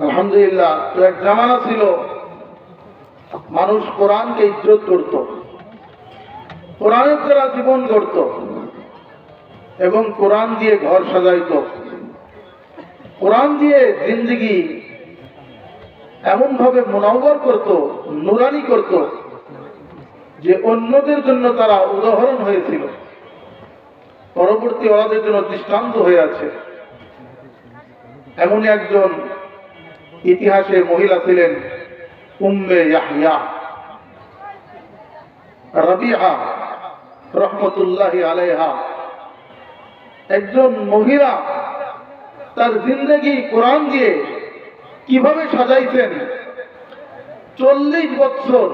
আলহামদুলিল্লাহ। তো এক জামানা ছিল মানুষ কোরআনকে ইজ্জত করত, কোরআনের দ্বারা জীবন গড়ত এবং কোরআন দিয়ে ঘর সাজাইত, কোরআন দিয়ে জিন্দেগি এমন ভাবে মুনাওয়ার করত, নুরানি করত যে অন্যদের জন্য তারা উদাহরণ হয়েছিল, পরবর্তী ওরাদের জন্য দৃষ্টান্ত হয়ে আছে। এমনই একজন ইতিহাসে মহিলা ছিলেন উম্মে ইয়াহইয়া রাবিআ রহমতুল্লাহি আলাইহা। একজন মহিলা তার জিন্দেগি কোরআন দিয়ে কিভাবে সাজাইছেন, 40 বছর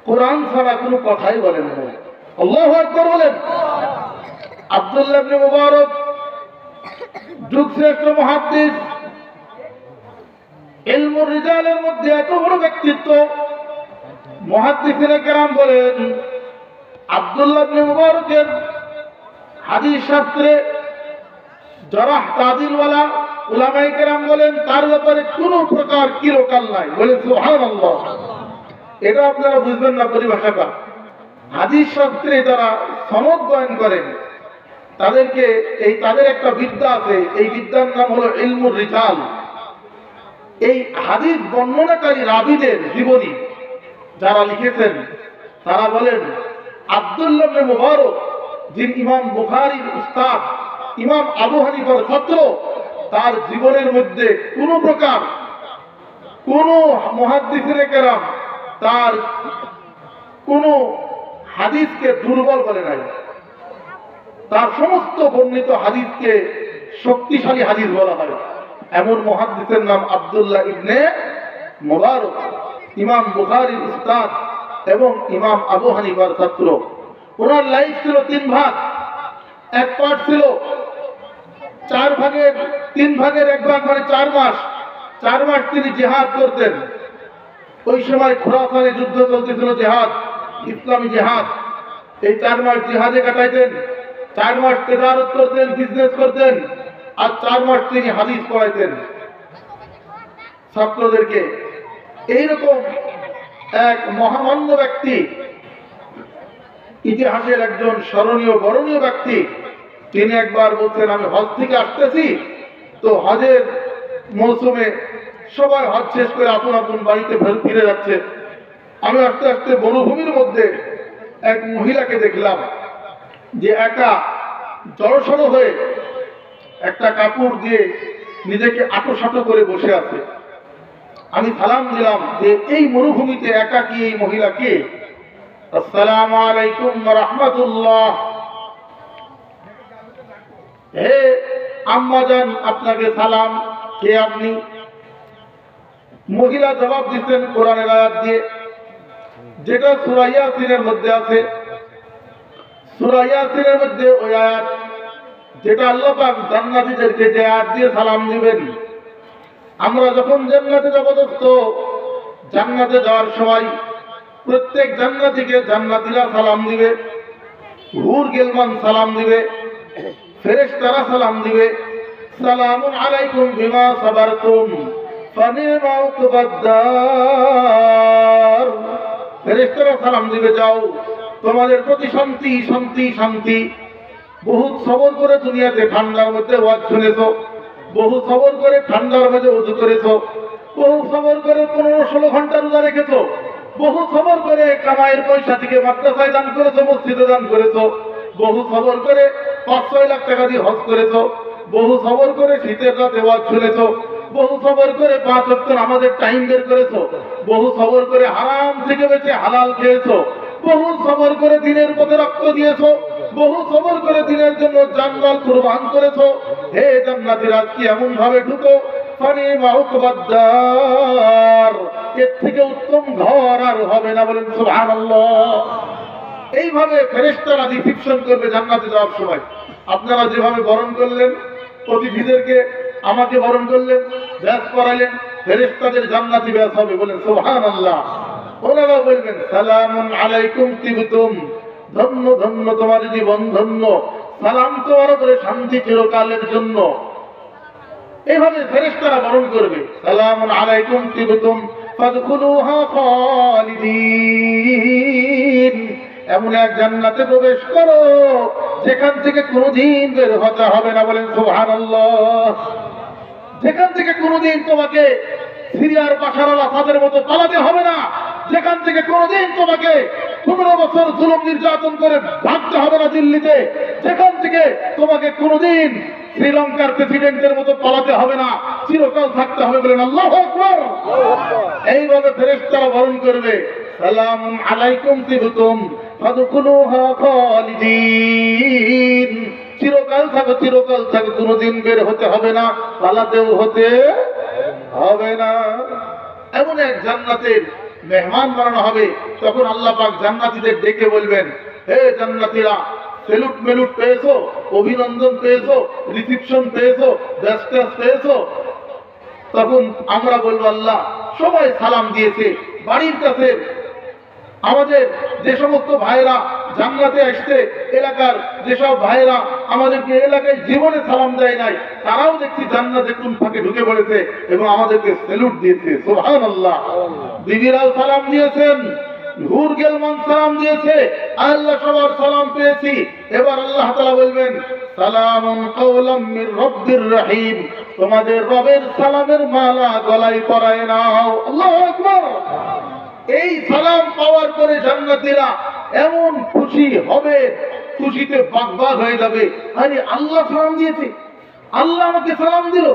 কোরআন ছাড়া কোনো কথাই বলেন না। আল্লাহু আকবার বলেন। আব্দুল্লাহ ইবনে মুবারক যুগশ্রেষ্ঠ মুহাদ্দিস, ইলমুর রিজালের মধ্যে এত বড় ব্যক্তিত্ব। মুহাদ্দিসিনে কেরাম বলেন আব্দুল্লাহ ইবনে মুবারকের হাদিস শাস্ত্রে জরাহ তাদিলওয়ালা উলামায়ে কেরাম বলেন তার ব্যাপারে কোনো প্রকার কিরকাল নাই। বলেন সুবহানাল্লাহ। এটা আপনারা বুঝবেন না পরিভাষাটা। হাদিস শাস্ত্রে যারা সনদ বয়ান করেন তাদের একটা বিদ্যা আছে, এই বিদ্যার নাম হলো ইলমুর রিজাল। এই হাদিস বর্ণনাকারী রাবীদের জীবনী যারা লিখেছেন তারা বলেন আব্দুল্লাহ ইবনে মুবারক, যিনি ইমাম বুখারীর উস্তাদ, ইমাম আবু হানিফার ছাত্র, তার জীবনের মধ্যে কোনো প্রকার কোনো মুহাদ্দিসিনে কেরাম তার কোনো হাদিসকে দুর্বল বলে নাই। তার সমস্ত বর্ণিত হাদিসকে শক্তিশালী হাদিস বলা হয়। এমন মুহাদ্দিসের নাম আব্দুল্লাহ ইবনে মুবারক, ইমাম বুখারীর উস্তাদ এবং ইমাম আবু হানিফার ছাত্র। ওনার লাইফ ছিল 3 ভাগ। এক পার্ট ছিল 4 ভাগের 3 ভাগের 1 ভাগ, মানে 4 মাস। 4 মাস তিনি জিহাদ করতেন। ওই সময় খোরাসানে যুদ্ধ চলতেছিল, জিহাদ, ইসলামী জিহাদ। এই 4 মাস জিহাদে কাটাইতেন, 4 মাস তেজারত করতেন, বিজনেস করতেন, আর 4 মাস তিনি হাদিস পড়াইতেন ছাত্রদেরকে। এইরকম এক মহামান্য ব্যক্তি, ইতিহাসের একজন স্মরণীয় বরণীয় ব্যক্তি, তিনি একবার বলছেন আমি হজ থেকে আসতেছি, তো হজের মৌসুমে সবাই হজ শেষ করে আপন আপন বাড়িতে ফিরে যাচ্ছে। আমি আস্তে আস্তে বনভূমির মধ্যে এক মহিলাকে দেখলাম যে একা জড়সড় হয়ে একটা কাপড় দিয়ে নিজেকে আটোসাটো করে বসে আছে। আমি সালাম দিলাম যে এই মরুভূমিতে একা কি এই মহিলা কে? আসসালামু আলাইকুম ওয়া রাহমাতুল্লাহ। হে আম্মাজান, আপনাকে সালাম, কে আপনি? মহিলা জবাব দিচ্ছেন কোরআনের আয়াত দিয়ে, যেটা সূরা ইয়াসিনের মধ্যে আছে। সূরা ইয়াসিনের মধ্যে ওই আয়াত যেটা আল্লাহ পাক জান্নাতীদেরকে যে আয়াত দিয়ে সালাম দিবেন। আমরা যখন জান্নাতে যাব, দোস্ত, জান্নাতে যাওয়ার সময় প্রত্যেক জান্নাতীকে জান্নাতীরা সালাম দিবে, হুর গিলমান সালাম দিবে, ফেরেশতারা সালাম দিবে, সালামুন আলাইকুম বিমা সাবারতুম ফানিমা উকবাদ-দার। ফেরেশতারা সালাম দিবে, যাও, তোমাদের প্রতি শান্তি শান্তি শান্তি। বহুত সবর করে দুনিয়াতে ঠান্ডার মধ্যে ওয়াজ শুনেছো, বহু সবর করে ঠান্ডার মধ্যে ওযু করেছো, বহু সবর করে 15-16 ঘন্টা রোজা রেখেছো, বহু সবর করে কামাইয়ের পয়সা থেকে মাদ্রাসায় দান করেছো, মসজিদে দান করেছো, বহু সবর করে 5-6 লাখ টাকা দিয়ে হজ করেছো, বহু সবর করে শীতের রাতে ওয়াজ শুনেছো, বহু সবর করে 5 ওয়াক্ত নামাজের টাইম বের করেছো, বহু সবর করে হারাম থেকে বেঁচে হালাল খেয়েছো, বহু সবর করে দিনের পথে রক্ত দিয়েছো, বহু সবর করে দিনের জন্য জানমাল কুরবান করেছো। হে জান্নাতীরা, আজকে এমন ভাবে ঢুকো, ফানিমা উকবাদ-দার, এর থেকে উত্তম ঘর আর হবে না। বলেন সুবহানাল্লাহ। এইভাবে ফেরেশতারা রিসিপশন করবে জান্নাতে যাওয়ার সময়। আপনারা যেভাবে বরণ করলেন অতিথিদেরকে, আমাকে বরণ করলেন, ব্যাস করালেন, ফেরেশতাদের জান্নাতি ব্যাস হবে। বলেন সুবহানাল্লাহ। ওনারা বলবেন সালামুন আলাইকুম তিবতুম, ধন্য ধন্য তোমার জীবন ধন্য, সালাম তোমার উপরে শান্তি চিরকালের জন্য। এইভাবে ফেরেশতারা বরণ করবে, সালামুন আলাইকুম তিবতুম ফাদখুলুহা খালিদিন। এমন এক জান্নাতে প্রবেশ করো যেখান থেকে কোনোদিন বের হতে হবে না, বলেন সুবহানাল্লাহ। যেখান থেকে কোনোদিন তোমাকে সিরিয়ার বাশার আল আসাদের মতো পালাতে হবে না, যেখান থেকে কোনোদিন তোমাকে 15 বছর জুলুম নির্যাতন করে ভাগতে হবে না দিল্লিতে, যেখান থেকে তোমাকে কোনোদিন শ্রীলঙ্কার প্রেসিডেন্টের মতো পালাতে হবে না, চিরকাল থাকতে হবে, বলেন আল্লাহু আকবার। এইভাবে ফেরেশতারা বরণ করবে, সালামুন আলাইকুম তিবতুম ফাদখুলুহা খালিদিন। চিরকাল থাকো, চিরকাল থাকো, কোনোদিন বের হতে হবে না, পালাতেও হতে হবে না। এমন এক জান্নাতের মেহমান বানানো হবে। তখন আল্লাহ পাক জান্নাতীদের ডেকে বলবেন, হে জান্নাতীরা, সেলুট মেলুট পেয়েছো, অভিনন্দন পেয়েছো, রিসিপশন পেয়েছো, ব্যাস্টাস পেয়েছো? তখন আমরা বলবো, আল্লাহ সবাই সালাম দিয়েছে। বাড়ির কাছে আমাদের যে সমস্ত ভাইরা জান্নাতে আসছে, এলাকার যেসব ভাইরা আমাদেরকে এলাকায় জীবনে সালাম দেয় নাই, তারাও দেখছি জান্নাতে কোন ফাঁকে ঢুকে পড়েছে এবং আমাদেরকে সেলুট দিয়েছে। সুবহানাল্লাহ। বিবিরাও সালাম দিয়েছেন, হুর গেলমান সালাম দিয়েছে, আল্লাহ সবার সালাম পেয়েছি। এবার আল্লাহ তাআলা বলবেন, সালামুন কাওলাম মির রাব্বির রহিম। তোমাদের রবের সালামের মালা গলায় পরায় নাও। আল্লাহু আকবার। এই সালাম পাওয়ার পরে জান্নাতীরা এমন খুশি হবে, খুশিতে বাগবাগ হয়ে যাবে, আরে আল্লাহ সালাম দিয়েছে, আল্লাহ আমাকে সালাম দিল।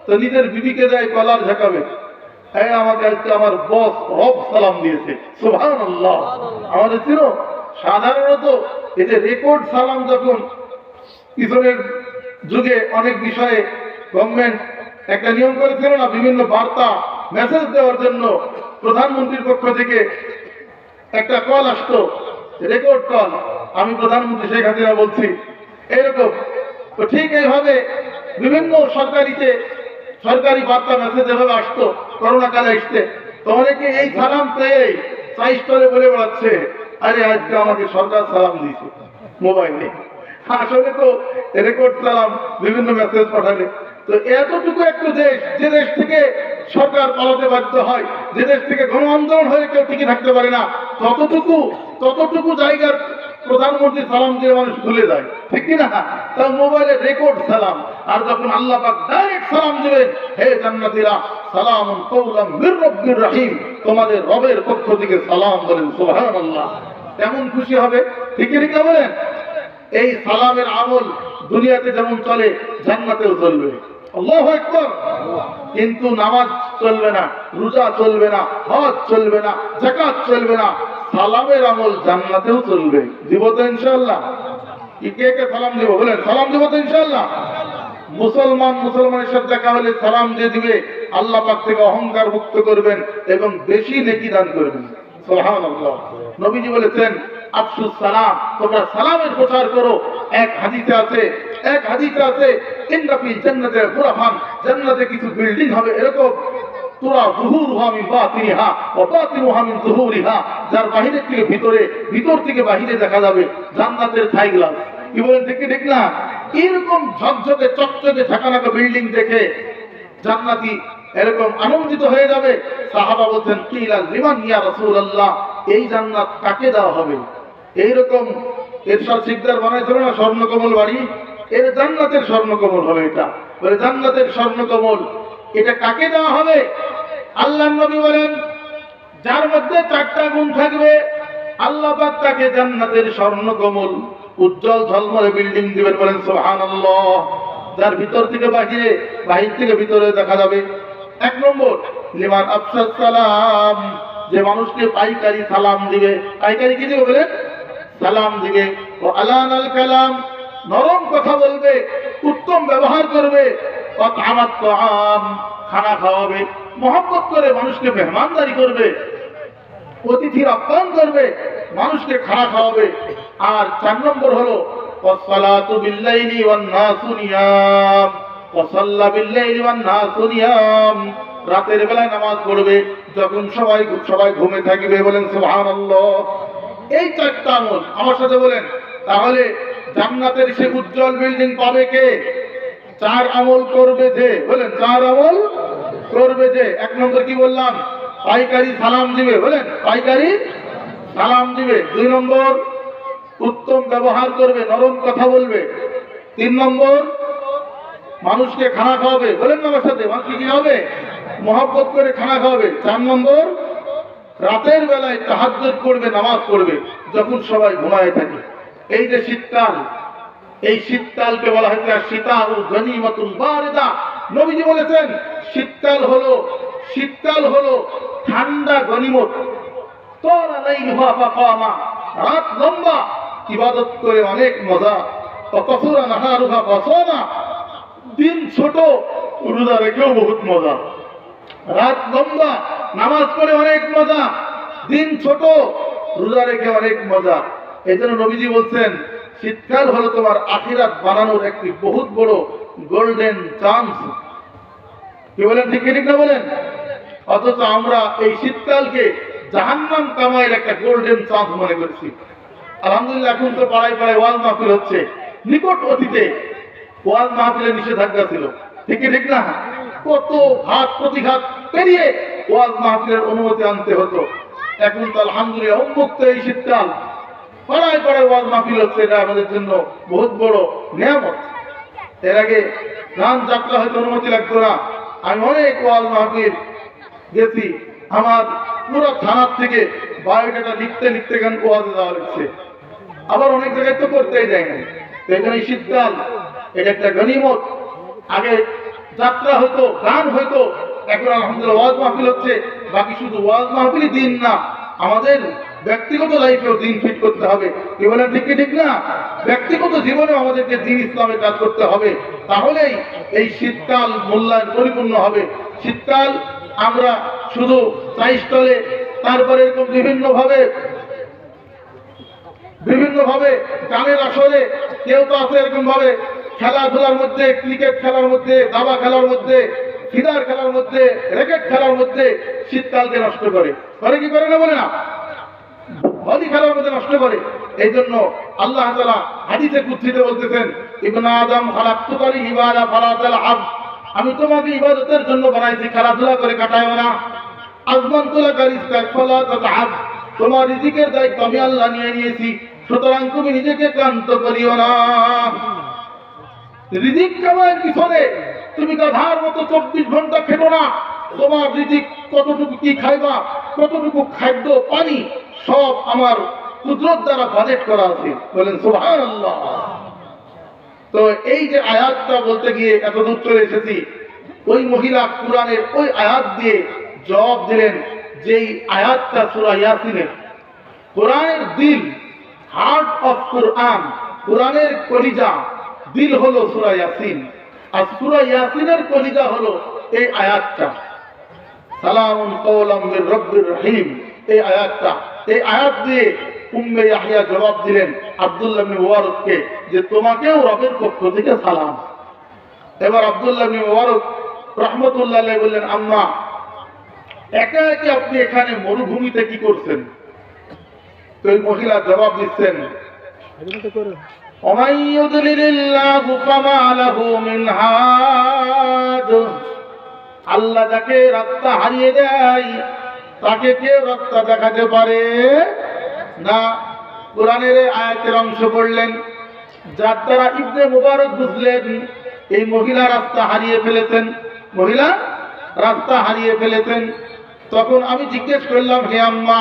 তো নিজের বিবিকে যায় কলার ঝাঁকাবে, হ্যাঁ আমাকে আজকে আমার বস রব সালাম দিয়েছে। সুবহানাল্লাহ। আমাদের ছিল সাধারণত এই যে রেকর্ড সালাম, যখন পিছনের যুগে অনেক বিষয়ে গভর্নমেন্ট একটা নিয়ম করেছিল না, বিভিন্ন বার্তা মেসেজ দেওয়ার জন্য প্রধানমন্ত্রীর পক্ষ থেকে একটা কল আসতো, রেকর্ড কল, আমি প্রধানমন্ত্রী শেখ হাসিনা বলছি, এরকম। তো ঠিক এইভাবে বিভিন্ন সরকারি বার্তা মেসেজ এভাবে আসতো, করোনা কালে আসতে। তো অনেকে এই সালাম পেয়ে চাইস্টলে বলে বেড়াচ্ছে, আরে আজকে আমাকে সরকার সালাম দিয়েছে মোবাইলে। আসলে তো রেকর্ড সালাম, বিভিন্ন মেসেজ পাঠালে। তো এতটুকু একটু দেশ, যে দেশ থেকে সরকার পালাতে বাধ্য হয়, যে দেশ থেকে গণ আন্দোলন হয়ে কেউ টিকে থাকতে পারে না, ততটুকু জায়গার প্রধানমন্ত্রী সালাম দিয়ে মানুষ ভুলে যায়, ঠিক কিনা? তাও মোবাইলে রেকর্ড সালাম। আর যখন আল্লাহ পাক ডাইরেক্ট সালাম দিবেন, হে জান্নাতীরা, সালামুন কাওলাম মির রাব্বির রহিম, তোমাদের রবের পক্ষ থেকে সালাম, বলেন সুবহানাল্লাহ। কেমন খুশি হবে, ঠিক না বলেন? এই সালামের আমল দুনিয়াতে যেমন চলে, জান্নাতেও চলবে। আল্লাহু আকবার। কিন্তু নামাজ চলবে না, রোজা চলবে না, হজ চলবে না, যাকাত চলবে না, সালামের আমল জান্নাতেও চলবে। দিব তো ইনশাআল্লাহ? কে কে সালাম দিব বলেন? সালাম দিব তো ইনশাআল্লাহ? মুসলমানের সাথে দেখা হলে সালাম দিয়ে দিবে, আল্লাহ পাক থেকে অহংকার মুক্ত করবেন এবং বেশি নেকি দান করবেন। সুবহানাল্লাহ। নবীজি বলেছেন, আফসুস সালাম, তোমরা সালামের প্রচার করো। এক হাদিসে আছে ইন্না ফিল জান্নাতি গুরাফান, জান্নাতে কিছু বিল্ডিং হবে এরকম, তুরা যুহুরুহা মিন বাতিনিহা ওয়া বাতিনুহা মিন যুহুরিহা, যার বাহির থেকে ভিতরে, ভিতর থেকে বাহিরে দেখা যাবে জান্নাতের থাই গ্লাস। কি বলেন, ঠিক না? এরকম ঝকঝকে চকচকে ঝাঁকানাকা বিল্ডিং দেখে জান্নাতি এরকম আনন্দিত হয়ে যাবে। সাহাবা বলতেন, কিলা লিমান ইয়া রাসূলুল্লাহ, এই জান্নাত কাকে দেওয়া হবে? এইরকম এরশাদ সিকদার বানাইছিল না স্বর্ণকমল বাড়ি, এর জান্নাতের স্বর্ণকমল হবে। এটা বলে জান্নাতের স্বর্ণকমল, এটা কাকে দেওয়া হবে? আল্লাহর নবী বলেন, যার মধ্যে 4টা গুণ থাকবে, আল্লাহ পাক তাকে জান্নাতের স্বর্ণকমল উজ্জ্বল ঝলমলে বিল্ডিং দিবেন, বলেন সুবহানাল্লাহ। যার ভিতর থেকে বাহিরে, বাহির থেকে ভিতরে দেখা যাবে। 1 নম্বর, লিমান আফসাস সালাম, যে মানুষকে পাইকারি সালাম দিবে। পাইকারি কি দিবে বলেন? সালাম দিবে। ও আলানাল কালাম, নরম কথা বলবে, উত্তম ব্যবহার করবে। ওয়াতআমাত তাআম, খানা খাওয়াবে, মহব্বত করে মানুষকে মেহমানদারি করবে, অতিথির আপ্যায়ন করবে, মানুষকে খানা খাওয়াবে। আর 4 নম্বর হলো ওয়াসসালাতু বিল্লাইলি ওয়ান নাসু নিয়াম, ওয়াসাল্লা বিল্লাইলি ওয়ান নাসু নিয়াম, রাতের বেলায় নামাজ পড়বে যখন সবাই ঘুমে থাকবে, বলেন সুবহানাল্লাহ। এই 4টা আমল আমার সাথে বলেন। তাহলে জান্নাতের সে উজ্জ্বল বিল্ডিং পাবে কে? চার আমল করবে যে, বলেন চার আমল করবে যে। এক নম্বর কি বললাম? পাইকারি সালাম দিবে, বলেন পাইকারি সালাম দিবে। দুই নম্বর উত্তম ব্যবহার করবে, নরম কথা বলবে। তিন নম্বর মানুষকে খানা খাওয়াবে, বলেন না আমার সাথে, মানুষকে কি হবে? মহব্বত করে খানা খাওয়াবে। চার নম্বর রাতের বেলায় তাহাজ্জুদ করবে, নামাজ পড়বে যখন সবাই ঘুমায় থাকে। এই যে শীতকাল, এই শীতকালকে বলা হয়েছে শীতাউ গনিমাতুল বারিদা। নবীজি বলেছেন শীতকাল হলো ঠান্ডা গনিমত। তোরা লাইলুহা ফাকামা, রাত লম্বা, ইবাদত করে অনেক মজা। কসুরা নাহারুহা কসামা, দিন ছোট, রোজা রেখেও বহুত মজা। রাত লম্বা, নামাজ পড়ে অনেক মজা, দিন ছোট, রোজা রেখে অনেক মজা। এই জন্য নবীজি বলছেন শীতকাল হলো তোমার আখিরাত বানানোর একটি বহুত বড় গোল্ডেন চান্স। কি বলেন, ঠিক ঠিক না বলেন? অথচ আমরা এই শীতকালকে জাহান্নাম কামাইয়ের একটা গোল্ডেন চান্স মনে করছি। আলহামদুলিল্লাহ এখন তো পাড়ায় পাড়ায় ওয়াজ মাহফিল হচ্ছে। নিকট অতীতে ওয়াজ মাহফিলের নিষেধাজ্ঞা ছিল, ঠিক ঠিক না? কত ঘাত প্রতিঘাত পেরিয়ে ওয়াজ মাহফিলের অনুমতি আনতে হতো। এখন তো আলহামদুলিল্লাহ উন্মুক্ত এই শীতকাল, পাড়ায় পাড়ায় ওয়াজ মাহফিল হচ্ছে। এটা আমাদের জন্য বহুত বড় নিয়ামত। এর আগে গান যাত্রা হয়তো অনুমতি লাগতো না। আমি অনেক ওয়াজ মাহফিল গেছি, আমার পুরো থানার থেকে বায়োডাটা লিখতে লিখতে গান ওয়াজে দেওয়া লাগছে। আবার অনেক জায়গায় তো করতেই দেয় না। এখানে শীতকাল এটা একটা গনিমত। আগে যাত্রা হতো, গান হইতো, এখন আলহামদুলিল্লাহ ওয়াজ মাহফিল হচ্ছে। বাকি শুধু ওয়াজ মাহফিলই দিন না, আমাদের ব্যক্তিগত লাইফেও দিন ফিট করতে হবে। কি বলেন, ঠিক কি ঠিক না? ব্যক্তিগত জীবনেও আমাদেরকে দিন ইসলামের কাজ করতে হবে, তাহলেই এই শীতকাল মূল্যায়ন পরিপূর্ণ হবে। শীতকাল আমরা শুধু চাই স্টলে, তারপরে এরকম বিভিন্ন ভাবে গানের আসরে, কেউ তো আছে এরকম ভাবে খেলাধুলার মধ্যে, ক্রিকেট খেলার মধ্যে, দাবা খেলার মধ্যে, ফিদার খেলার মধ্যে, র্যাকেট খেলার মধ্যে শীতকালকে নষ্ট করে কি করে না, বলে না? হলি খেলার মধ্যে নষ্ট করে। এই জন্য আল্লাহ তাআলা হাদিসে কুদসিতে বলতেছেন, ইবনে আদম খালাকতুকা লিইবাদা ফালা তালআব, আমি তোমাকে ইবাদতের জন্য বানাইছি, খেলাধুলা করে কাটায়ও না। আযমানতু লাকা রিজকাক ফালা তাতআব, তোমার রিজিকের দায়িত্ব আমি আল্লাহ নিয়ে নিয়েছি, সুতরাং তুমি নিজেকে ক্লান্ত করিও না। রিজিক কামাইয়ের পিছনে তুমি গাধার মতো 24 ঘন্টা খেটো না। তোমার রিজিক কতটুকু কি খাইবা, কতটুকু খাদ্য পানি, সব আমার কুদরত দ্বারা বাজেট করা আছে। বলেন সুবহানাল্লাহ। তো এই যে আয়াতটা বলতে গিয়ে এত দূর চলে এসেছি, ওই মহিলা কুরআনের ওই আয়াত দিয়ে জবাব দিলেন, যেই আয়াতটা সূরা ইয়াসিনের, কোরআনের দিল, হার্ট অফ কোরআন, কোরআনের কলিজা, দিল হলো সূরা ইয়াসিন। আর সূরা ইয়াসিনের কলিজা হলো এই আয়াতটা, সালামুন কাওলাম মির রাব্বির রহিম। এই আয়াতটা, এই আয়াত দিয়ে উম্মে ইয়াহইয়া জবাব দিলেন আব্দুল্লাহ ইবনে মুবারককে যে তোমাকেও রবের পক্ষ থেকে সালাম। এবার আব্দুল্লাহ ইবনে মুবারক রাহমাতুল্লাহ আলাইহি বললেন, আম্মা একা একা আপনি এখানে মরুভূমিতে কি করছেন? তো এই মহিলা জবাব দিচ্ছেন, ওমান ইউদলিলিল্লাহু ফামা লাহু মিন হাদ, আল্লাহ যাকে রাস্তা হারিয়ে দেয় তাকে কেউ রাস্তা দেখাতে পারে না। কোরআনের আয়াতের অংশ পড়লেন, যার দ্বারা ইবনে মুবারক বুঝলেন এই মহিলা রাস্তা হারিয়ে ফেলেছেন, মহিলা রাস্তা হারিয়ে ফেলেছেন। তখন আমি জিজ্ঞেস করলাম, হে আম্মা,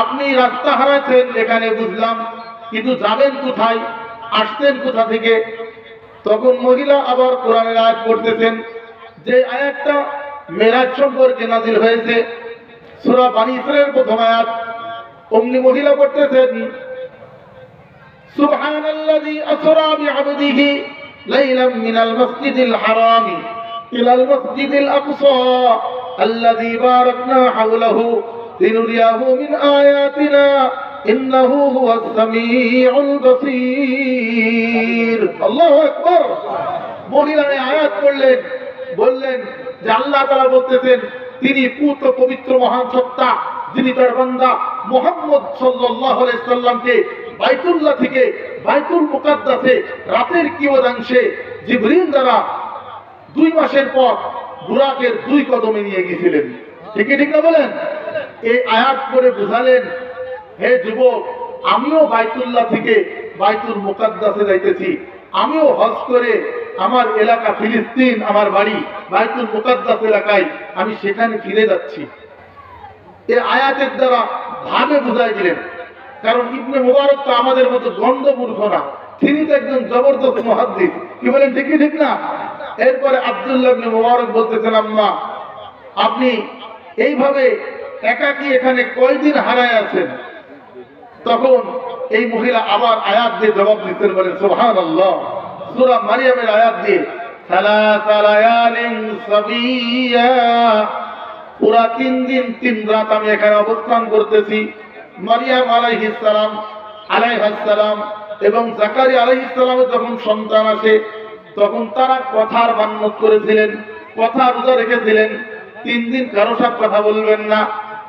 আপনি রাস্তা হারাচ্ছেন এখানে বুঝলাম, কিন্তু যাবেন কোথায়, আসছেন কোথা থেকে? তখন মহিলা আবার কোরআনের আয়াত পড়তেছেন, যে আয়াতটা মেরাজ সম্পর্কে নাযিল হয়েছে, সূরা বনী ইসরাঈলের প্রথম আয়াত। অমনি মহিলা পড়তেছেন, সুবহানাল্লাযী আসরা বিআবদিহি লাইলাম মিনাল মাসজিদিল হারামি ইলাল মাসজিদিল আকসা আল্লাযী বারাকনা হাওলাহু লিনুরিয়াহু মিন আয়াতিনা ইন্নাহু হুয়াস সামিউল বাসীর। আল্লাহু আকবার। মহিলা এই আয়াত পড়লেন, বললেন যে আল্লাহ তাআলা বলতেছেন তিনি পূত পবিত্র মহান সত্তা, যিনি তার বান্দা মুহাম্মদ সাল্লাল্লাহু আলাইহি সাল্লামকে বাইতুল্লাহ থেকে বাইতুল মুকাদ্দাসে রাতের কিয়দাংশে জিবরিল দ্বারা 2 মাসের পর বুরাকের 2 কদমে নিয়ে গিয়েছিলেন। ঠিক না বলেন? এই আয়াত করে বুঝালেন, হে যুবক, আমিও বাইতুল্লাহ থেকে বাইতুল মুকাদ্দাসে যাইতেছি, আমিও হজ করে আমার এলাকা ফিলিস্তিন, আমার বাড়ি বাইতুল মুকাদ্দাস এলাকায়, আমি সেখানে ফিরে যাচ্ছি। এই আয়াতের দ্বারা ভাবে বুঝাই দিলেন। কারণ ইবনে মুবারক তো আমাদের মতো গন্ডমূর্খ না, তিনি তো একজন জবরদস্ত মুহাদ্দিস। কি বলেন? ঠিক না? এরপরে আব্দুল্লাহ ইবনে মুবারক বলতেছেন, আম্মা আপনি এইভাবে একাকী এখানে কয়দিন হারায় আছেন? তখন এই মহিলা আবার আয়াত দিয়ে জবাব দিতেন, বলেন সুবহানাল্লাহ, সূরা মারইয়ামের আয়াত দিয়ে, সালাসা লায়ালিন সাবিয়া, পুরা 3 দিন 3 রাত আমি এখানে অবস্থান করতেছি। মারইয়াম আলাইহিস সালাম এবং জাকারিয়া আলাইহিস সালামের যখন সন্তান আসে, তখন তারা কথার মান্যত করেছিলেন, কথা রোজা রেখেছিলেন, 3 দিন কারো সাথে কথা বলবেন না।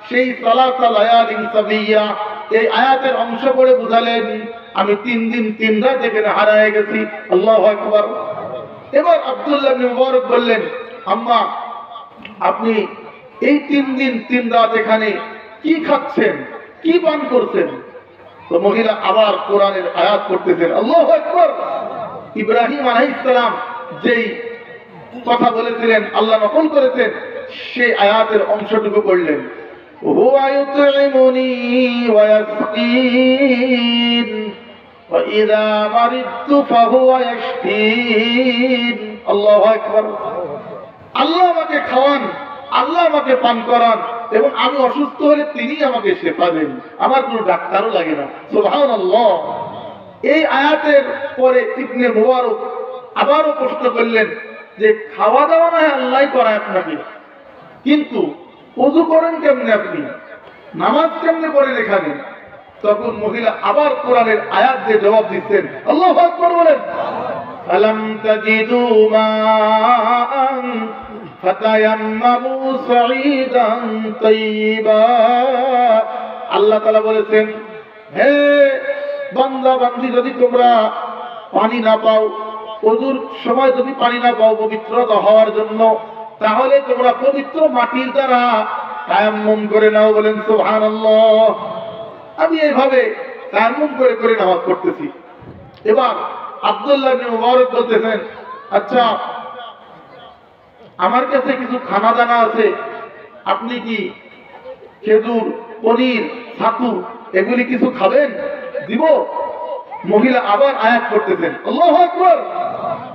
সেই সালাসা লায়ালিন সাবিয়া এই আয়াতের অংশ পড়ে বুঝালেন, আমি 3 দিন 3 রাত এখানে হারায় গেছি। আল্লাহু আকবার। এবার আব্দুল্লাহ ইবনে মুবারক বললেন, আম্মা আপনি এই 3 দিন 3 রাত এখানে কি খাচ্ছেন, কি পান করছেন? তো মহিলা আবার কোরআনের আয়াত করতেছেন। আল্লাহু আকবার। ইব্রাহিম আলাইহিস সালাম যেই কথা বলেছিলেন, আল্লাহ নকল করেছেন, সেই আয়াতের অংশটুকু পড়লেন, হুয়া ইউতঈমুনি ওয়া ইয়াসকিন ওয়া ইযা মারিদতু ফাহুয়া ইয়াশফিন। আল্লাহু আকবার। আল্লাহ আমাকে খাওয়ান, আল্লাহ আমাকে পান করান, এবং আমি অসুস্থ হলে তিনি আমাকে শেফা দেন, আমার কোনো ডাক্তারও লাগে না। সুবহানাল্লাহ। এই আয়াতের পরে ইবনে মুবারক আবারও প্রশ্ন করলেন যে খাওয়া দাওয়া না আল্লাহই করায় আপনাকে, কিন্তু ওযু করেন কেমনে, আপনি নামাজ কেমনে পড়েন এখানে? তখন মহিলা আবার কোরআনের আয়াত দিয়ে জবাব দিচ্ছেন। আল্লাহু আকবার বলেন, ফালাম তাজিদু মাআন ফাতায়াম্মামু সাঈদান তাইয়্যিবা। আল্লাহ তাআলা বলেছেন, হে বান্দা বান্দি, যদি তোমরা পানি না পাও, ওযুর সময় যদি পানি না পাও পবিত্রতা হওয়ার জন্য, তাহলে তোমরা পবিত্র মাটির দ্বারা তায়াম্মুম করে নাও। বলেন সুবহানাল্লাহ। আমি এইভাবে তায়াম্মুম করে করে নামাজ পড়তেছি। এবার আব্দুল্লাহ ইবনে মুবারক বলতেছেন, আচ্ছা আমার কাছে কিছু খানা দানা আছে, আপনি কি খেজুর, পনির, ছাতু এগুলি কিছু খাবেন? দিব? মহিলা আবার আয়াত করতেছেন। আল্লাহু আকবার।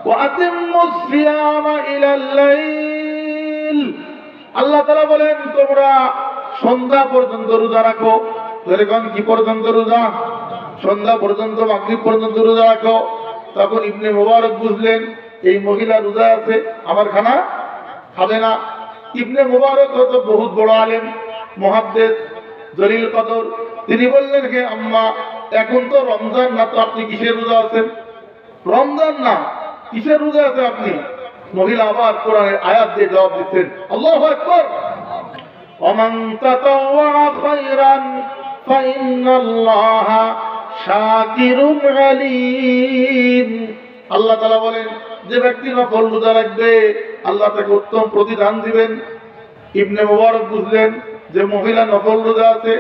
ওয়া আতিম্মুস সিয়ামা ইলাল লাইল। আল্লাহ তাআলা বলেন, তোমরা সন্ধ্যা পর্যন্ত রোজা রাখো। এরকম কি পর্যন্ত রোজা? সন্ধ্যা পর্যন্ত, মাগরিব পর্যন্ত রোজা রাখো। তখন ইবনে মুবারক বুঝলেন এই মহিলা রোজা আছে, আমার খানা খাবে না। ইবনে মুবারক হতো বহুত বড় আলেম, মুহাদ্দিস, জলিল কদর। তিনি বললেন, হে আম্মা, এখন তো রমজান না, তো আপনি কিসের রোজা আছেন? রমজান না, কিসের রোজা আছে আপনি? মহিলা আবার কোরআনের আয়াত দিয়ে জবাব দিচ্ছেন। আল্লাহু আকবার। ওমান তাতাওয়া খায়রান ফাইন্নাল্লাহা শাকিরুন আলীম। আল্লাহ তাআলা বলেন, যে ব্যক্তি নফল রোজা রাখবে আল্লাহ তাকে উত্তম প্রতিদান দিবেন। ইবনে মুবারক বুঝলেন যে মহিলা নফল রোজা আছে।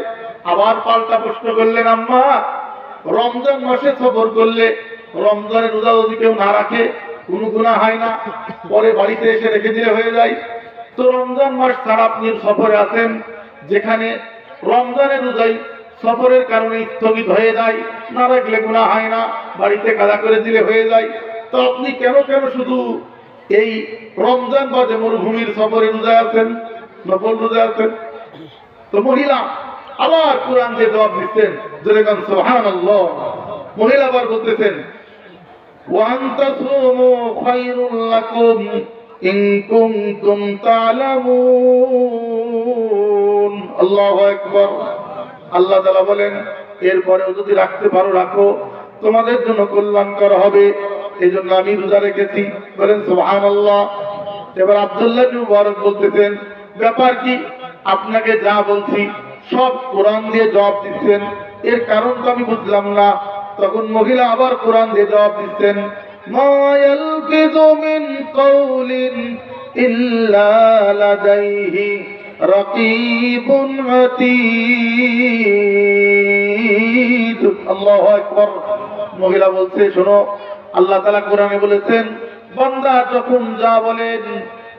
আবার পাল্টা প্রশ্ন করলেন, আম্মা রমজান মাসে সফর করলে রমজানের রোজা যদি কেউ না রাখে কোনো গুনাহ হয় না, পরে বাড়িতে এসে রেখে দিলে হয়ে যায়। তো রমজান মাস ছাড়া আপনি সফরে আছেন, যেখানে রমজানের রোজাই সফরের কারণে স্থগিত হয়ে যায়, না রাখলে গুনাহ হয় না, বাড়িতে কাজা করে দিলে হয়ে যায়। তো আপনি কেন শুধু এই রমজান বাদে মরুভূমির সফরে রোজা আছেন, নফল রোজা আছেন? তো মহিলা আবার কোরআন দিয়ে জবাব দিচ্ছেন, যেরকম সুবহানাল্লাহ। মহিলা আবার বলতেছেন, ওয়া আনতাসুমু খায়রুল লাকুম ইন কুনতুম তা'লামুন। আল্লাহু আকবার। আল্লাহ তাআলা বলেন, এরপরেও যদি রাখতে পারো রাখো, তোমাদের জন্য কল্যাণকর হবে, এই জন্য আমি রোজা রেখেছি। বলেন সুবহানাল্লাহ। এবার আব্দুল্লাহ ইবনে মুবারক বলতেছেন, ব্যাপার কি? আপনাকে যা বলছি সব কোরআন দিয়ে জবাব দিচ্ছেন, এর কারণ তো আমি বুঝলাম না। তখন মহিলা আবার কোরআন দিয়ে জবাব দিচ্ছেন, মা ইয়ালফিযু মিন কাওলিন ইল্লা লাদাইহি রাকীবুন আতীদ। আল্লাহু আকবার। মহিলা বলছে, শোনো, আল্লাহ তাআলা কোরআনে বলেছেন, বান্দা যখন যা বলেন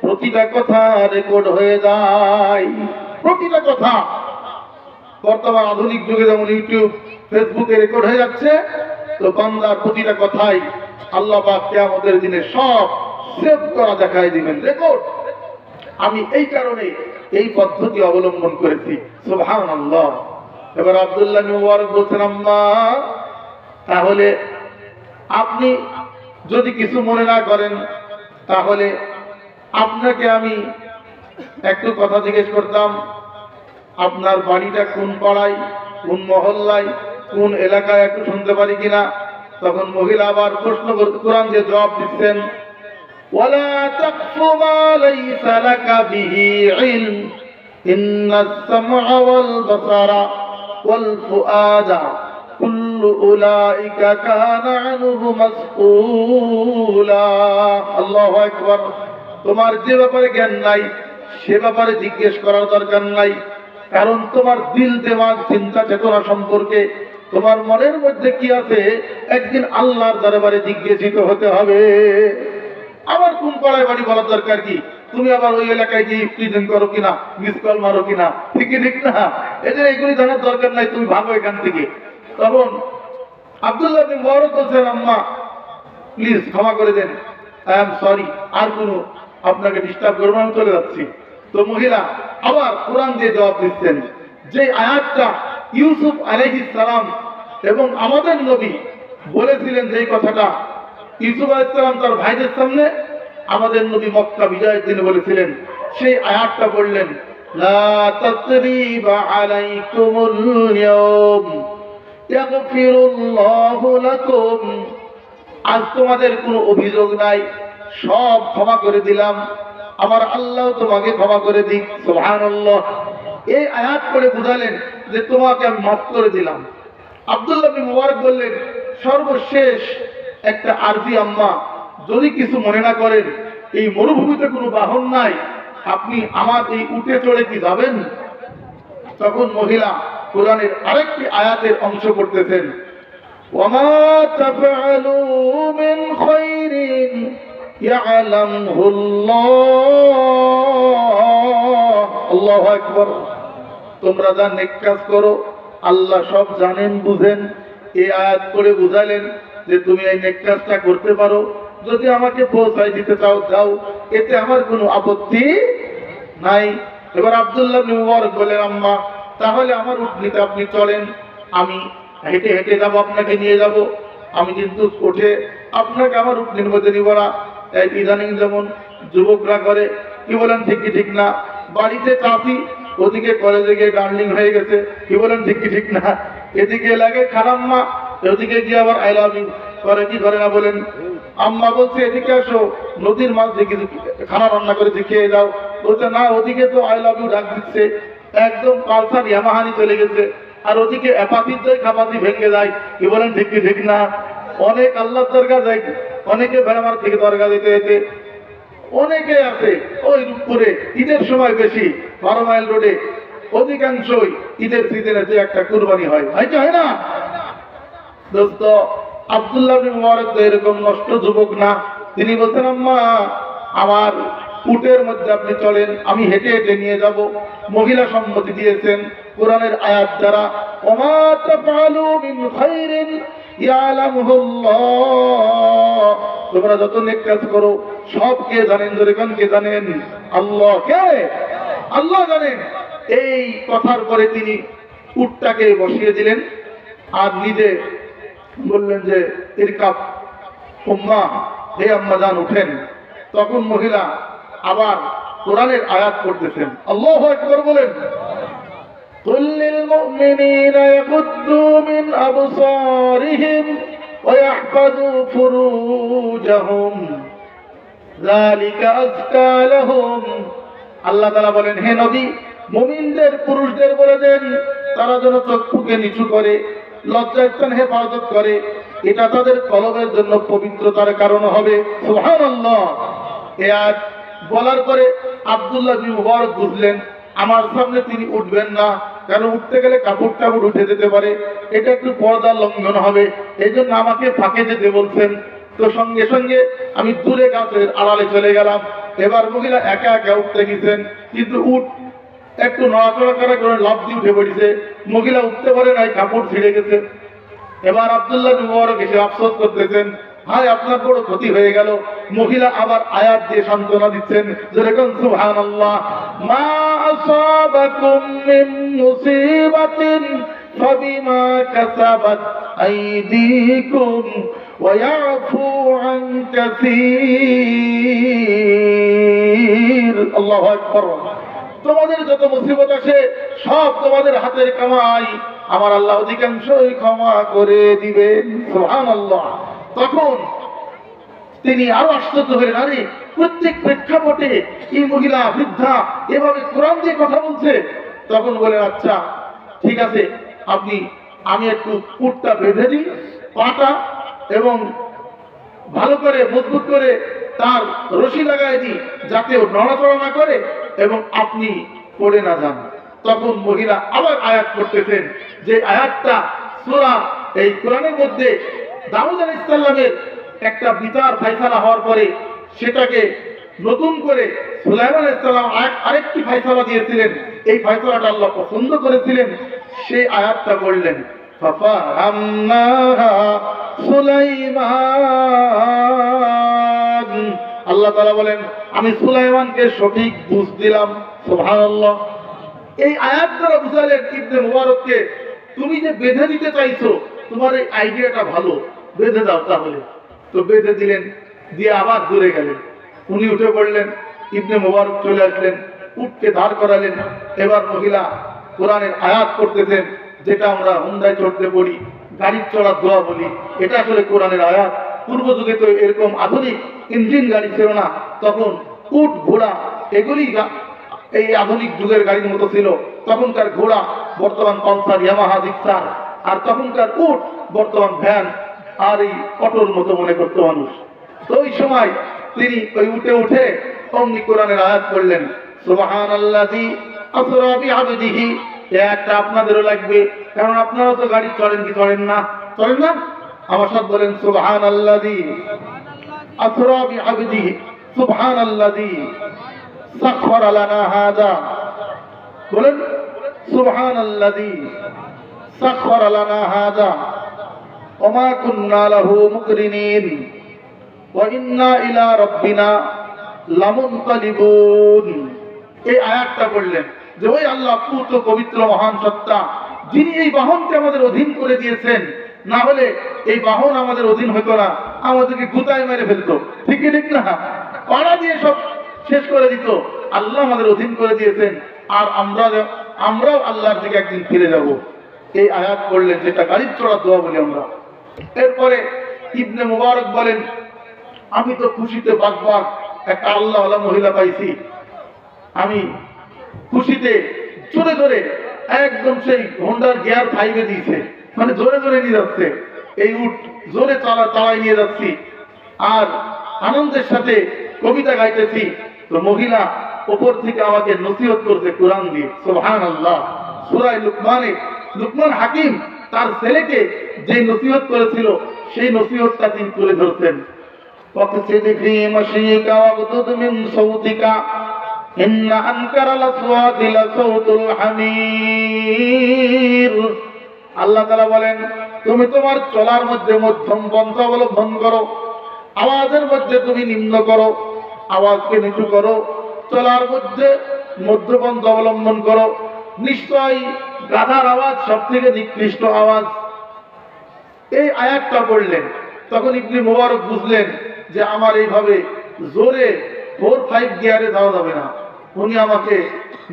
প্রতিটা কথা রেকর্ড হয়ে যায়। প্রতিটা কথা বর্তমান আধুনিক যুগে যেমন ইউটিউব, ফেসবুকে রেকর্ড হয়ে যাচ্ছে, তো বান্দার প্রতিটা কথাই আল্লাহ পাক কিয়ামতের দিনে সব সেভ করা দেখায় দিবেন, রেকর্ড। আমি এই কারণে এই পদ্ধতি অবলম্বন করেছি। সুবহানাল্লাহ। এবার আব্দুল্লাহ বিন মুবারক বলছেন, আম্মা, তাহলে আপনি যদি কিছু মনে না করেন, তাহলে আপনাকে আমি একটু কথা জিজ্ঞেস করতাম। আপনার বাড়িটা কোন পাড়ায়, কোন মহল্লায়, কোন এলাকায়, একটু শুনতে পারি কিনা? তখন মহিলা আবার প্রশ্ন করতে, কোরআন যে জবাব দিচ্ছেন, ওয়ালা তাকফু মা লাইসা লাকা বিহি ইলম ইন্নাস সামআ ওয়াল বাসারা ওয়াল ফুআদা কুল্লু উলাইকা কানা আনহু মাসউলা। আল্লাহু আকবার। তোমার যে ব্যাপারে জ্ঞান নাই সে ব্যাপারে জিজ্ঞেস করার দরকার নাই, কারণ তোমার দিল, দিমাগ, চিন্তা চেতনা সম্পর্কে তোমার মনের মধ্যে কি আছে একদিন আল্লাহর দরবারে জিজ্ঞাসিত হতে হবে। আবার কোন পাড়ায় বাড়ি বলার দরকার কি? তুমি আবার ওই এলাকায় গিয়ে প্রিজেন্ট করো কিনা, মিস কল মারো কিনা, ঠিক ঠিক না? এদের এগুলি জানার দরকার নাই, তুমি ভাগো এখান থেকে। তখন আব্দুল্লাহ বিন মুবারক বলছেন, আম্মা প্লিজ ক্ষমা করে দেন, আই এম সরি, আর কোনো আপনাকে ডিস্টার্ব করবো না, আমি চলে যাচ্ছি। তো মহিলা আবার কোরআন দিয়ে জবাব দিচ্ছেন, যে আয়াতটা ইউসুফ আলাইহিস সালাম এবং আমাদের নবী বলেছিলেন, যে কথাটা ইউসুফ আলাইহিস সালাম তার ভাইদের সামনে আমাদের নবী মক্কা বিজয়ের দিনে বলেছিলেন, সেই আয়াতটা পড়লেন, লা তাসরিবা আলাইকুমুল ইয়াওম ইয়াগফিরুল্লাহু লাকুম। আজ তোমাদের কোনো অভিযোগ নাই, সব ক্ষমা করে দিলাম, আমার আল্লাহ তোমাকে ক্ষমা করে দিক। সুবহানাল্লাহ। এই আয়াত পড়ে বুঝালেন যে তোমাকে আমি মাফ করে দিলাম। আব্দুল্লাহ বিন মুবারক বললেন, সর্বশেষ একটা আরজি, আম্মা যদি কিছু মনে না করেন, এই মরুভূমিতে কোনো বাহন নাই, আপনি আমার এই উটে চড়ে কি যাবেন? তখন মহিলা কোরআনের আরেকটি আয়াতের অংশ পড়তেছেন, ওয়ামা তাফআলু মিন খায়রিন ইয়ালামহুল্লাহ। আল্লাহু আকবার। তোমরা যা নেক কাজ করো আল্লাহ সব জানেন, বুঝেন। এই আয়াত করে বুঝালেন যে তুমি এই নেক কাজটা করতে পারো, যদি আমাকে পৌঁছায় দিতে চাও যাও, এতে আমার কোনো আপত্তি নাই। এবার আব্দুল্লাহ বিন মুবারক বলেন, আম্মা তাহলে আমার উটনিতে আপনি চলেন, আমি হেঁটে হেঁটে যাবো, আপনাকে নিয়ে যাব। আমি কিন্তু উঠে আপনাকে আমার উটনির মধ্যে নিব না। ইদানিং যেমন যুবকরা করে, কি বলেন ঠিক কি ঠিক না? বাড়িতে চাষি, ওদিকে কলেজে গিয়ে গার্লিং হয়ে গেছে, কি বলেন ঠিক কি ঠিক না? এদিকে লাগে খারাম্মা, ওদিকে গিয়ে আবার আই লাভ ইউ করে, কি করে না বলেন? আম্মা বলছে এদিকে আসো, নদীর মাছ দেখে খানা রান্না করে দেখিয়ে দাও। বলছে না, ওদিকে তো আই লাভ ইউ ডাক দিচ্ছে, একদম পালসার ইয়ামাহানি চলে গেছে, আর ওদিকে অ্যাপাথির যায়, খাপাতি ভেঙে যায়, কি বলেন ঠিক কি ঠিক না? অনেক আল্লাহর দরগা যায়, অনেকে ভেড়ামার থেকে দরগা দিতে যেতে, অনেকে আছে ওই রূপপুরে ঈদের সময় বেশি 12 মাইল রোডে অধিকাংশই ঈদের সিজনে যে একটা কুরবানি হয়, হয় না দোস্ত? আব্দুল্লাহ বিন মুবারক তো এরকম নষ্ট যুবক না। তিনি বলছেন, আম্মা আমার উটের মধ্যে আপনি চলেন, আমি হেঁটে হেঁটে নিয়ে যাব। মহিলা সম্মতি দিয়েছেন কোরআনের আয়াত দ্বারা, ওমা তাফআলু মিন খায়রিন ইয়ালামহুল্লাহ। তোমরা যত নেক কাজ করো সব কে জানেন? ধরে কোন কে জানেন? আল্লাহ। কে? আল্লাহ জানেন। এই কথার পরে তিনি উটটাকে বসিয়ে দিলেন আর নিজে বললেন যে ইরকাব উম্মা, হে আম্মা জান উঠেন। তখন মহিলা আবার কোরআনের আয়াত পড়তেছেন। আল্লাহু আকবার বলেন, কুল লিল মুমিনিনা ইয়াগুদ্দু মিন আবসারিহিম ওয়া ইয়াহফাযু ফুরুজাহুম যালিকা আযকা লাহুম। আল্লাহ তাআলা বলেন, হে নবী, মুমিনদের পুরুষদের বলে দেন তারা যেন চক্ষুকে নিচু করে, লজ্জাস্থান হেফাজত করে, এটা তাদের কলবের জন্য পবিত্রতার কারণ হবে। সুবহানাল্লাহ। এ আয়াত বলার পরে আব্দুল্লাহ বিন মুবারক বুঝলেন আমার সামনে তিনি উঠবেন না, কারণ উঠতে গেলে কাপড় টাপড় উঠে যেতে পারে, এটা একটু পর্দার লঙ্ঘন হবে, এই জন্য আমাকে ফাঁকে যেতে বলছেন। তো সঙ্গে সঙ্গে আমি দূরে গাছের আড়ালে চলে গেলাম। এবার মহিলা একা একা উঠতে গেছেন, কিন্তু একটু নড়াচড়া করার কারণে লাফ দিয়ে উঠে পড়েছে। মহিলা উঠতে পারে নাই, কাপড় ছিঁড়ে গেছে। এবার আব্দুল্লাহ বিন মুবারক এসে আফসোস করতেছেন, হায় আপনার বড় ক্ষতি হয়ে গেল। মহিলা আবার আয়াত দিয়ে সান্ত্বনা দিচ্ছেন, যেরকম সুবহানাল্লাহ, মা আসাবাকুম মিন মুসিবাতিন ফাবিমা কাসাবাত আইদিকুম ওয়া ইয়াফু আন কাসীর। আল্লাহু আকবার। তোমাদের যত মুসিবত আসে সব তোমাদের হাতের কামাই, আমার আল্লাহ অধিকাংশই ক্ষমা করে দিবেন। সুবহানাল্লাহ। তখন তিনি আরো আশ্চর্য হলেন, আরে প্রত্যেক প্রেক্ষাপটে এই মহিলা বৃদ্ধা এভাবে কোরআন দিয়ে কথা বলছে। তখন বলেন, আচ্ছা ঠিক আছে, আমি একটু উটটা বেঁধে দিই, পাটা এবং ভালো করে মজবুত করে তার রশি লাগাই দিই, যাতে ও নড়াচড়া না করে এবং আপনি পড়ে না যান। তখন মহিলা আবার আয়াত করতেছেন, যে আয়াতটা সূরা এই কোরআনের মধ্যে দাউদ আলাইহিস সালামের একটা বিচার ফায়সালা হওয়ার পরে সেটাকে নতুন করে সুলাইমান আলাইহিস সালাম আরেকটি ফায়সালা দিয়েছিলেন, এই ফায়সালাটা আল্লাহ পছন্দ করেছিলেন, সেই আয়াতটা বললেন, ফাফাহামনাহা সুলাইমান। আল্লাহ তাআলা বলেন, আমি সুলাইমানকে সঠিক বুঝ দিলাম। সুবহানাল্লাহ। এই আয়াত দ্বারা বুঝালেন ইবনে মুবারককে, তুমি যে বেঁধে দিতে চাইছো, তোমার এই আইডিয়াটা ভালো, বেঁধে দাও তাহলে। তো বেঁধে দিলেন, দিয়ে আবার দূরে গেলেন। উনি উঠে পড়লেন, ইবনে মুবারক চলে আসলেন, উটকে দাঁড় করালেন। এবার মহিলা কোরআনের আয়াত করতেছেন, যেটা আমরা হুন্ডায় চড়তে পড়ি, গাড়ির চড়ার দোয়া বলি, এটা আসলে কোরআনের আয়াত। পূর্ব যুগে তো এরকম আধুনিক ইঞ্জিন গাড়ি ছিল না, তখন উট ঘোড়া এগুলি এই আধুনিক যুগের গাড়ির মতো ছিল। তখনকার ঘোড়া বর্তমান পালসার, ইয়ামাহা, জিক্সার, আর তখনকার উট বর্তমান ভ্যান আর এই অটোর মতো মনে করতো মানুষ। তো ওই সময় তিনি ওই উঠে উঠে অমনি কোরআনের আয়াত করলেন, সুবহানাল্লাযী আসরা বিআবদিহি। একটা আপনাদেরও লাগবে, কারণ আপনারা তো গাড়ি চলেন কি চলেন না? চলেন না? আমার সাথে বলেন, সুবহানাল্লাযী আসরা বিআবদিহি, সুবহানাল্লাযী সাখখারা লানা হাযা। বলেন, সুবহানাল্লাযী সাখখারা লানা হাযা ওয়া মা কুন্না লাহু মুকরিনিন ওয়া ইন্না ইলা রাব্বিনা লামুনকালিবুন। এই আয়াতটা বললেন যে ওই আল্লাহ পুত্র পবিত্র মহান সত্তা, যিনি এই বাহনকে আমাদের অধীন করে দিয়েছেন, না হলে এই বাহন আমাদের অধীন হতো না, আমাদেরকে গুতায় মেরে ফেলতো। ঠিক কি ঠিক না? পাড়া দিয়ে সব শেষ করে দিত। আল্লাহ আমাদের অধীন করে দিয়েছেন, আর আমরাও আল্লাহর দিকে একদিন ফিরে যাব। এই আয়াত করলেন, যেটা গাড়ির চড়ার দোয়া বলি আমরা। এরপরে ইবনে মুবারক বলেন, আমি তো খুশিতে বাগবাগ একটা আল্লাহওয়ালা মহিলা পাইছি। আমি খুশিতে জোরে জোরে একদম সেই হোন্ডার গিয়ার 5-এ দিয়েছে, মানে জোরে জোরে নিয়ে যাচ্ছে। এই উট জোরে চালায় নিয়ে যাচ্ছি আর আনন্দের সাথে কবিতা গাইতেছি। তো মহিলা উপর থেকে আমাকে নসিহত করছে কোরআন দিয়ে। সুবহানাল্লাহ। সূরা লুকমান হাকিম তার ছেলেকে যে নসিহত করেছিল, সেই নসিহতটা তিনি তুলে ধরছেন। ওয়াকসিদি ফি মাশিকা ওয়াগদুদ মিন সাউতিকা ইন্না আনকারাল আসওয়াতি লাসাউতুল হামির। আল্লাহ তাআলা বলেন, তুমি তোমার চলার মধ্যে মধ্যম পন্থা অবলম্বন করো, আওয়াজের মধ্যে তুমি নিম্ন করো, আওয়াজকে নিচু করো, চলার মধ্যে মধ্যপন্থা অবলম্বন করো। নিশ্চয়ই গাধার আওয়াজ সব থেকে নিকৃষ্ট আওয়াজ। এই আয়াতটা পড়লেন, তখন ইবনে মুবারক বুঝলেন যে আমার এইভাবে জোরে 4-5 গিয়ারে যাওয়া যাবে না। উনি আমাকে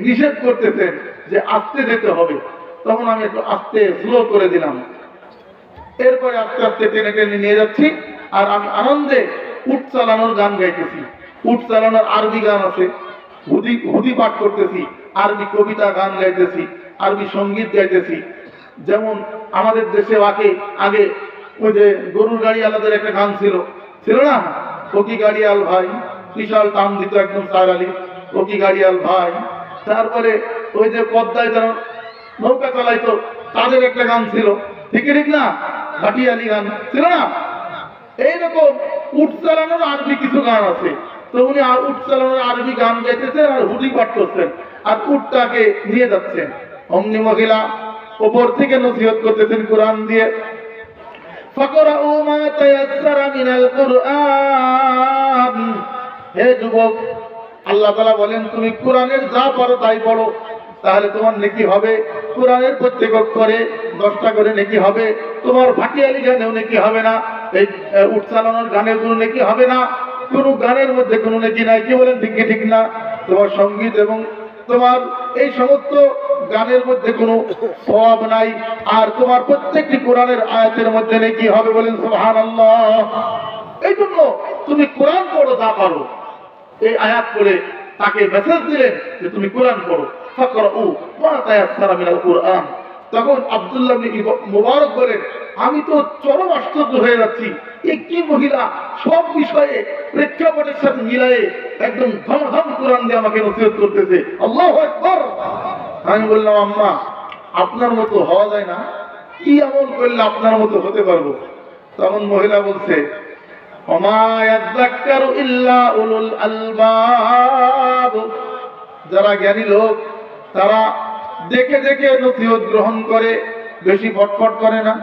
নিষেধ করতেছেন যে আস্তে যেতে হবে। তখন আমি একটু আস্তে স্লো করে দিলাম। এরপরে আস্তে আস্তে টেনে টেনে নিয়ে যাচ্ছি, আর আমি আনন্দে উট চালানোর গান গাইতেছি। উট চালানোর আরবি গান আছে, হুদি পাঠ করতেছি, আরবি কবিতা গান গাইতেছি, আরবি সঙ্গীত গাইতেছি। যেমন আমাদের দেশে আগে ওই যে গরুর গাড়ি আলাদের একটা গান ছিল, ছিল না? ও কি গাড়িয়াল ভাই, বিশাল টান দিত একদম সার আলী, ও কি গাড়িয়াল ভাই। তারপরে ওই যে পদ্মায় যারা নৌকা চালাইতো তাদের একটা গান ছিল, ঠিক ঠিক না? ঘাটিয়ালি গান ছিল না? এইরকম উট চালানোর আরবি কিছু গান আছে। তো উনি উট চালানোর আরবি গান গাইতেছেন আর হুডি পাঠ করছেন আর উটটাকে নিয়ে যাচ্ছেন। অমনি মহিলা ওপর থেকে নসিহত করতেছেন কোরআন দিয়ে, ফাকরাউ মা তায়াসসারা মিনাল কুরআন। হে যুবক, আল্লাহ তাআলা বলেন তুমি কোরআনের যা পারো তাই পড়ো, তাহলে তোমার নেকি হবে। কোরআনের প্রত্যেক অক্ষরে 10টা করে নেকি হবে। তোমার ভাটিয়ালি গানেও নেকি হবে না, এই উট চালানোর গানের কোনো নেকি হবে না। কোনো গানের মধ্যে কোনো নেকি নাই। কি বলেন, ঠিক কি ঠিক না? তোমার সঙ্গীত এবং তোমার এই সমস্ত গানের মধ্যে কোনো সওয়াব নাই। আর তোমার প্রত্যেকটি কোরআনের আয়াতের মধ্যে নেকি হবে। বলেন সুবহানাল্লাহ। এই জন্য তুমি কোরআন পড়ো যা পারো। এই আয়াত করে তাকে মেসেজ দিলেন যে তুমি কোরআন পড়ো। ফাকরাউ মা তায়াসসারা মিনাল কুরআন। তখন আব্দুল্লাহ ইবনে মুবারক বলেন, আমি তো চরম আশ্চর্য হয়ে যাচ্ছি, একটি মহিলা সব বিষয়ে প্রেক্ষাপটের সাথে মিলায়ে একদম ধমধম কোরআন দিয়ে আমাকে নসিহত করতেছে। আল্লাহু আকবার। আমি বললাম, আম্মা আপনার মতো হওয়া যায় না, কি আমল করলে আপনার মতো হতে পারবো? তখন মহিলা বলছে, ওমা ইয়াযাক্কারু ইল্লা উলুল আলবাব। যারা জ্ঞানী লোক তারা দেখে দেখে নসিহত গ্রহণ করে, বেশি ফটফট করে না।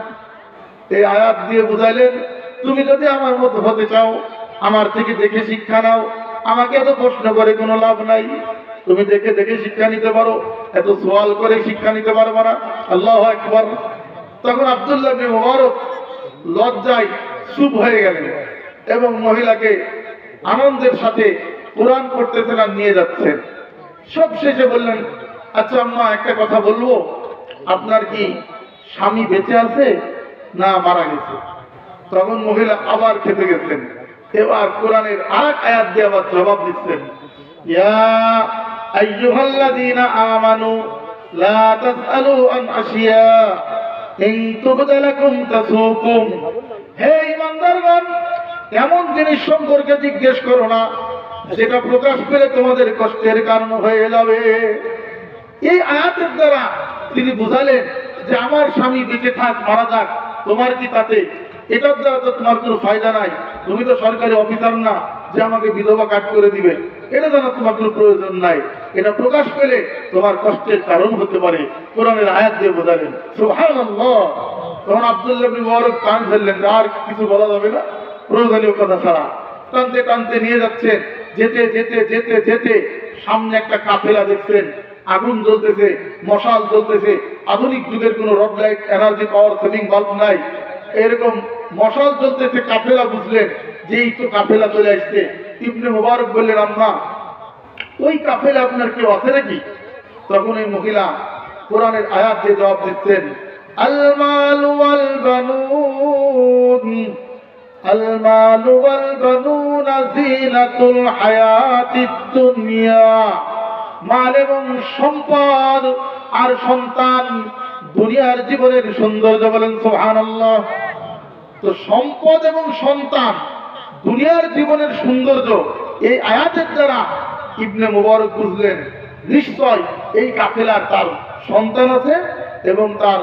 এই আয়াত দিয়ে বুঝাইলেন, তুমি যদি আমার মতো হতে চাও, আমার থেকে দেখে শিক্ষা নাও। আমাকে এত প্রশ্ন করে কোনো লাভ নাই। তুমি দেখে দেখে শিক্ষা নিতে পারো, এত সওয়াল করে শিক্ষা নিতে পারবে না। আল্লাহু আকবার। তখন আব্দুল্লাহ ইবনে মুবারক লজ্জায় চুপ হয়ে গেলেন এবং মহিলাকে আনন্দের সাথে কোরআন পড়তেছেন আর নিয়ে যাচ্ছেন। সব শেষে বললেন, আচ্ছা আম্মা একটা কথা বলবো, আপনার কি স্বামী বেঁচে আছে না মারা গেছে? তখন মহিলা আবার খেপে গেছেন। এবার কোরআনের আরেক আয়াত দিয়ে আবার জবাব দিচ্ছেন, ইয়া আইয়ুহাল্লাযীনা আমানু লা তাসআলু আন আশিয়া ইন তুবদা লাকুম তাসুকুম। হে ঈমানদারগণ, এমন জিনিস সম্পর্কে জিজ্ঞেস করো না যেটা প্রকাশ পেলে তোমাদের কষ্টের কারণ হয়ে যাবে। এই আয়াতের দ্বারা তিনি বুঝালেন যে আমার স্বামী বেঁচে থাক মারা যাক তোমার কি তাতে? এটার দ্বারা তো তোমার কোনো ফায়দা নাই। তুমি তো সরকারি অফিসার না যে আমাকে বিধবা কাট করে দিবে। এটা দ্বারা তোমার কোনো প্রয়োজন নাই। এটা প্রকাশ পেলে তোমার কষ্টের কারণ হতে পারে। কোরআনের আয়াত দিয়ে বোঝালেন। সুবহানাল্লাহ। তখন আব্দুল্লাহ ইবনে মুবারক কান ধরলেন, আর কিছু বলা যাবে না প্রয়োজনীয় কথা ছাড়া। টানতে টানতে নিয়ে যাচ্ছেন। যেতে যেতে যেতে যেতে সামনে একটা কাফেলা দেখছেন, আগুন জ্বলতেছে, মশাল জ্বলতেছে। আধুনিক যুগের কোনো rod light, energy power saving bulb নাই। এরকম মশাল জ্বলতেছে, কাফেলা বুঝলেন যে এই তো কাফেলা চলে আসছে। ইবনে মুবারক বললেন, আম্মা ওই কাফেলা আপনার কেউ আছে নাকি? তখন এই মহিলা কোরআনের আয়াত দিয়ে জবাব দিচ্ছেন, আল মাল ওয়াল বানুন আল মাল ওয়াল বানুন জিনাতুল হায়াতিদ দুনিয়া। মাল এবং সম্পদ আর সন্তান দুনিয়ার জীবনের সৌন্দর্য। বলেন সুবহানাল্লাহ। তো সম্পদ এবং সন্তান দুনিয়ার জীবনের সৌন্দর্য। এই আয়াতের দ্বারা ইবনে মুবারক বুঝলেন নিশ্চয় এই কাফেলার তার সন্তান আছে এবং তার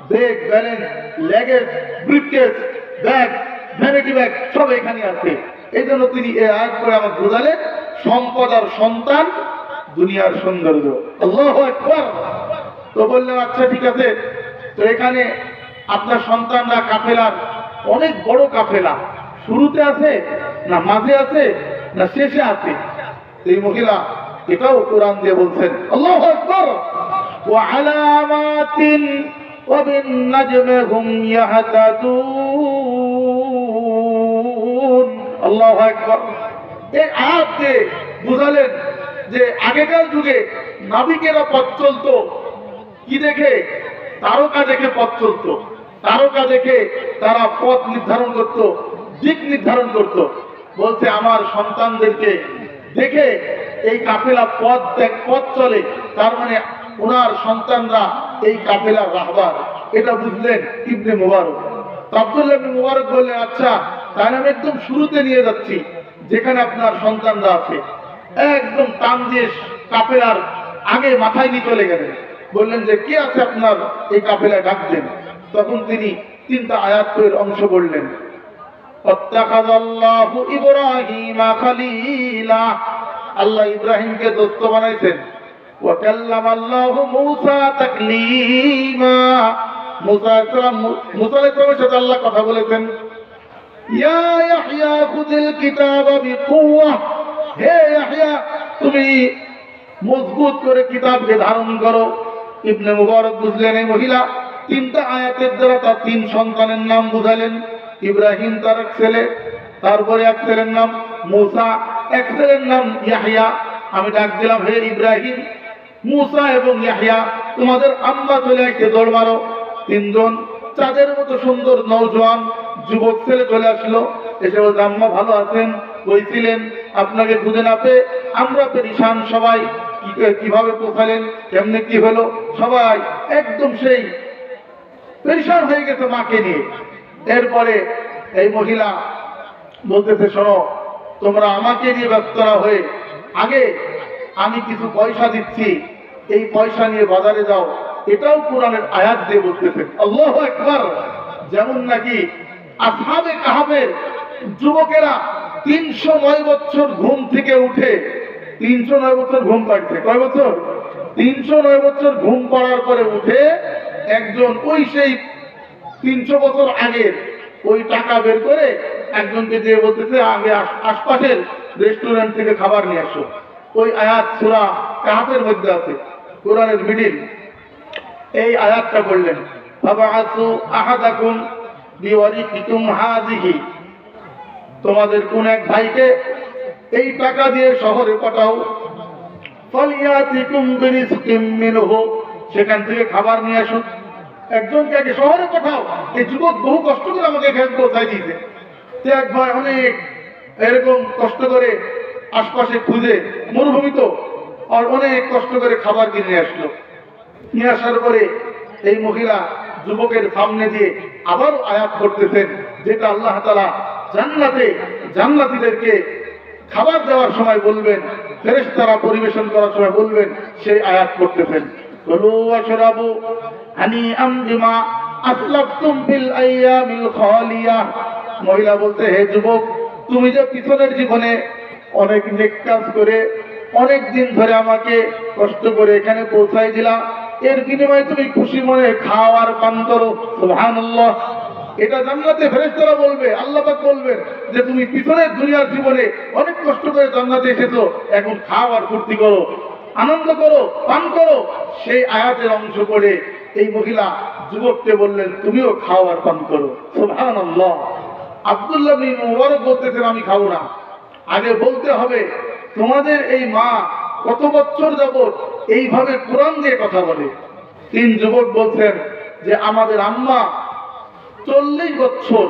bag, balance, luggage, briefcase, bag, vanity bag সব এখানে আছে। এই জন্য তিনি এই আয়াত করে আমাকে বুঝালেন সম্পদ আর সন্তান দুনিয়ার সৌন্দর্য। আল্লাহু আকবার। তো বললাম, আচ্ছা ঠিক আছে, তো এখানে আপনার সন্তানরা কাফেলার অনেক বড় কাফেলা, শুরুতে আছে না মাঝে আছে না শেষে আছে? এই মহিলা এটাও কোরআন দিয়ে বলছেন। আল্লাহু আকবার। ওয়া আলামাতিন ওয়া বিন নাজমি হুম ইয়াহতাদুন। আল্লাহু আকবার। এই আয়াত দিয়ে বুঝালেন যে আগেকার যুগে নাবিকেরা পথ চলতো কি দেখে? তারকা দেখে পথ চলতো। তারকা দেখে তারা পথ নির্ধারণ করত, দিক নির্ধারণ করত। বলছে আমার সন্তানদেরকে দেখে এই কাফেলা পথ চলে, তার মানে ওনার সন্তানরা এই কাফেলার রাহবার। এটা বুঝলেন ইবনে মুবারক। তো আব্দুল্লাহ ইবনে মুবারক বললেন, আচ্ছা তাহলে আমি একদম শুরুতে নিয়ে যাচ্ছি যেখানে আপনার সন্তানরা আছে। একদম টান দিয়ে কাফেলার আগে মাথায় নিয়ে চলে গেলেন, বললেন যে কে আছে আপনার এই কাফেলায়, ডাক দেন। তখন তিনি 3টা আয়াতের অংশ বললেন, আত্তাখাযাল্লাহু ইব্রাহিমা খালীলা, আল্লাহ ইব্রাহিমকে দোস্ত বানাইছেন। ওয়া কাল্লামাল্লাহু মূসা তাকলীমা, মুসা আলাইহিস সালামের সাথে আল্লাহ কথা বলেছেন। ইয়া ইয়াহইয়া খুযিল কিতাবা বিকুওয়া, হে ইয়াহইয়া তুমি মজবুত করে কিতাবকে ধারণ করো। ইবনে মুবারক বুঝলেন এই মহিলা 3টা আয়াতের দ্বারা তার 3 সন্তানের নাম বুঝালেন। ইব্রাহিম তার এক ছেলে, তারপরে এক ছেলের নাম মুসা, এক ছেলের নাম ইয়াহইয়া। আমি ডাক দিলাম, হে ইব্রাহিম, মুসা এবং ইয়াহইয়া তোমাদের আম্মা চলে আসছে, দৌড় মারো। 3 জন চাঁদের মতো সুন্দর নওজোয়ান যুবক ছেলে চলে আসলো, এসে বলছে, আম্মা ভালো আছেন, কই ছিলেন, আপনাকে খুঁজে না পেয়ে আমরা পেরেশান। সবাই কিভাবে পৌঁছালেন, কেমনে কি হলো, সবাই একদম সেই পেরেশান হয়ে গেছে মাকে নিয়ে। এরপরে এই মহিলা বলতেছে, শোনো তোমরা আমাকে নিয়ে ব্যস্ত না হয়ে আগে আমি কিছু পয়সা দিচ্ছি, এই পয়সা নিয়ে বাজারে যাও। এটাও কোরআনের আয়াত দিয়ে বলতেছে। আল্লাহু আকবার। যেমন নাকি আসহাবে কাহাফের যুবকেরা 309 বছর ঘুম থেকে উঠে, 309 বছর ঘুম পাড়ছে, কয় বছর? 309 বছর ঘুম পড়ার পরে উঠে একজন ওই সেই 300 বছর আগের ওই টাকা বের করে একজনকে দিয়ে বলতেছে, আগে আশপাশের রেস্টুরেন্ট থেকে খাবার নিয়ে আসো। ওই আয়াত সূরা কাহাফের মধ্যে আছে, কোরআনের মিডিল। এই আয়াতটা বললেন, ফাবাআসু আহাদাকুম বিওয়ারিকিকুম হাযিহি, তোমাদের কোন এক ভাইকে এই টাকা দিয়ে শহরে পাঠাও। ফালিয়াতিকুম বিরিজকিম মিনহু, সেখান থেকে খাবার নিয়ে আসুন। একজনকে আগে শহরে পাঠাও। এই যুবক বহু কষ্ট করে আমাকে এখানে পৌঁছায় দিয়েছে। এক ভাই অনেক এরকম কষ্ট করে আশপাশে খুঁজে, মরুভূমি তো, আর অনেক কষ্ট করে খাবার কিনে আসলো। নিয়ে আসার পরে এই মহিলা যুবকের সামনে দিয়ে আবার আয়াত করতেছেন, যেটা আল্লাহ তাআলা জান্নাতে জান্নাতীদেরকে খাবার দেওয়ার সময় বলবেন, ফেরেশতারা পরিবেশন করার সময় বলবেন, সেই আয়াত করতেছেন। কুলু ওয়াশরাবু হানিআম বিমা আসলাফতুম ফিল আইয়ামিল খালিয়া। মহিলা বলতে, হে যুবক, তুমি যে পিছনের জীবনে অনেক নেক কাজ করে অনেক দিন ধরে আমাকে কষ্ট করে এখানে পৌঁছাই দিলা, এর বিনিময়ে তুমি খুশি মনে খাও আর পান করো। সুবহানাল্লাহ। এটা জান্নাতে ফেরেশতারা বলবে, আল্লাহ পাক বলবেন যে তুমি পিছনের দুনিয়ার জীবনে অনেক কষ্ট করে জান্নাতে এসেছো, এখন খাও আর ফুর্তি করো, আনন্দ করো, পান করো। সেই আয়াতের অংশ পড়ে এই মহিলা যুবককে বললেন, তুমিও খাও আর পান করো। সুবহানাল্লাহ। আব্দুল্লাহ ইবনে মুবারক বলতেছেন, আমি খাবো না, আগে বলতে হবে তোমাদের এই মা কত বছর যাবত এইভাবে কোরআন দিয়ে কথা বলে। 3 যুবক বলছেন যে আমাদের আম্মা 40 বছর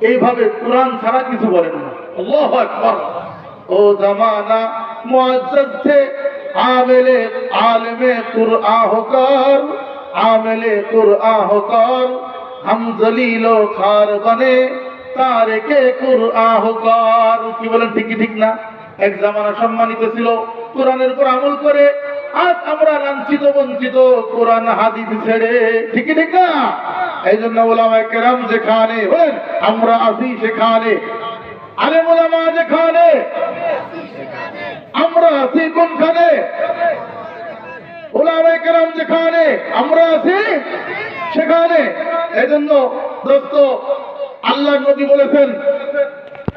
এইভাবে কোরআন ছাড়া কিছু বলেন না। আল্লাহু আকবার। ও জামানা মুআজ্জাজ থে আমেলে আলেমে কুরআন হোকর, আমেলে কুরআন হোকর, हम जलील खार बने তারেকে কুরআন হোকর। কি বলেন, ঠিক কি ঠিক না? এক জামানা সম্মানিত ছিল কোরআনের উপর আমল করে, আজ আমরা লাঞ্ছিত বঞ্চিত কোরআন হাদিস ছেড়ে, ঠিক কি ঠিক না? এই জন্য ওলামায়ে কেরাম যেখানে বলেন আমরা আছি সেখানে, আলেম ওলামা যেখানে আমরা আছি কোনখানে, ওলামায়ে কেরাম যেখানে আমরা আছি সেখানে। এই জন্য দোস্ত, আল্লাহ নবী বলেছেন